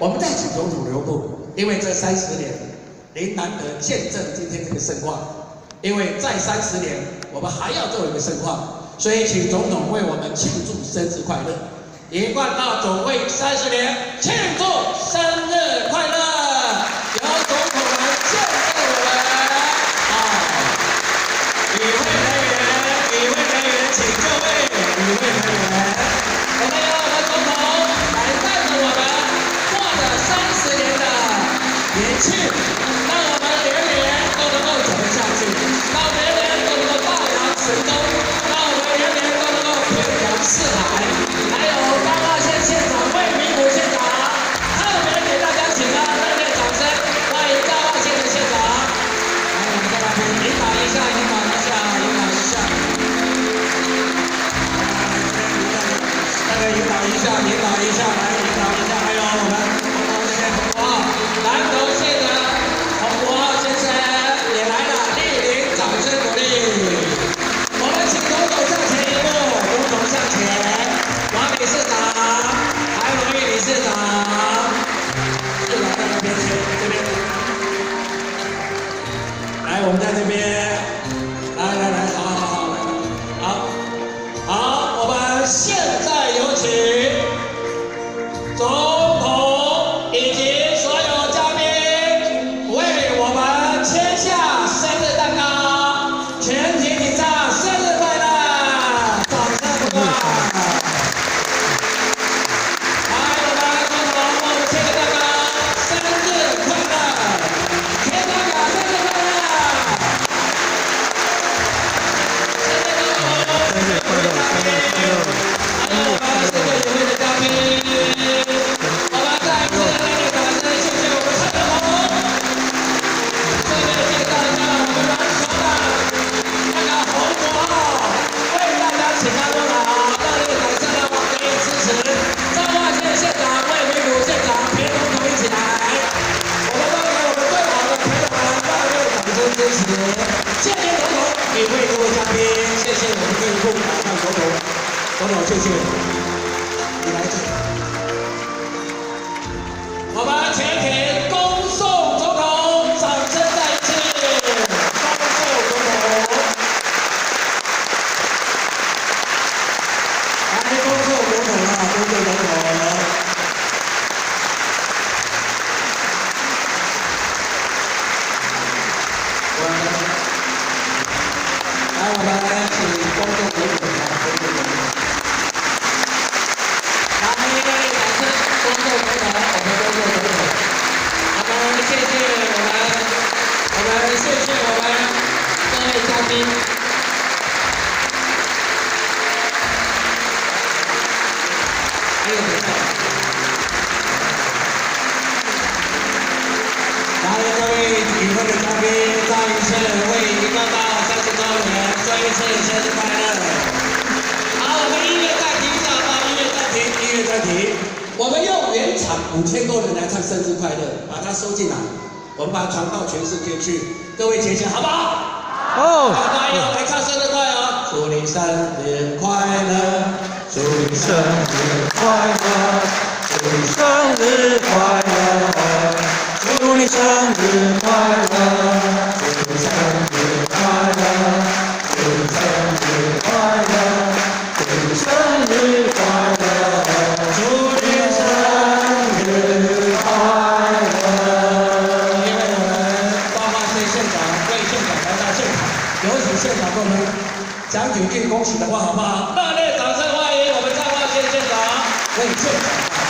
我们再请总统留步，因为这30年您难得见证今天这个盛况，因为再30年我们还要做一个盛况，所以请总统为我们庆祝生日快乐。一贯道总会30年，庆祝生日快乐！由总统来见证我们。与会人员，请就位。与会人员，我们由我们总统来带着我们过了30年的年庆，让我们年年都能够走得下去，让年年都能够大扬神州，让我们年年都能够遍扬四海。还有彰化县县长魏明武县长，特别给大家请个热烈掌声，欢迎彰化县的县长。来，我们在那边引导一下。引导一下，还有我们红国这边红国号，南投县的红国号先生也来了，莅临掌声鼓励。我们请总统向前一步，总统向前，王理事长，还有王理事长，市长在那边这边，来，我们在这边，来，好，我们现在有请。总统以及所有嘉宾为我们签下生日蛋糕，全体礼唱生日快乐，掌声鼓励。来，我们总统为我们签个蛋糕，生日快乐，全场讲生日快乐，生日快乐，生日快乐，还有我们社会协会的嘉宾。谢谢总统，也为各位嘉宾，谢谢我们内部来看总统，谢谢，你来这里，我们全体恭送总统，掌声再次，恭送总统，来恭送总统啊，恭送总统。来，我们请公众总统来公众总统。来，掌声，公众总统，我们公众总统。我们谢谢我们各位嘉宾。还有谁在？来，各位与会的嘉宾，再一次为一贯道30周年说一次生日快乐！好，我们音乐暂停一下，音乐暂停。我们用原场5000多人来唱生日快乐，把它收进来，我们把它传到全世界去。各位姐姐，好不好？好。好，大家来唱生日快乐！祝你生日快乐！祝你生日快乐！祝你生日快乐！祝你生日快乐！祝你生日快乐！祝你生日快乐！祝你生日快乐！祝你生日快乐！因为我们彰化县县长魏县长来到现场，有请县长给我们讲几句恭喜的话，好不好？热烈掌声欢迎我们彰化县县长魏县长。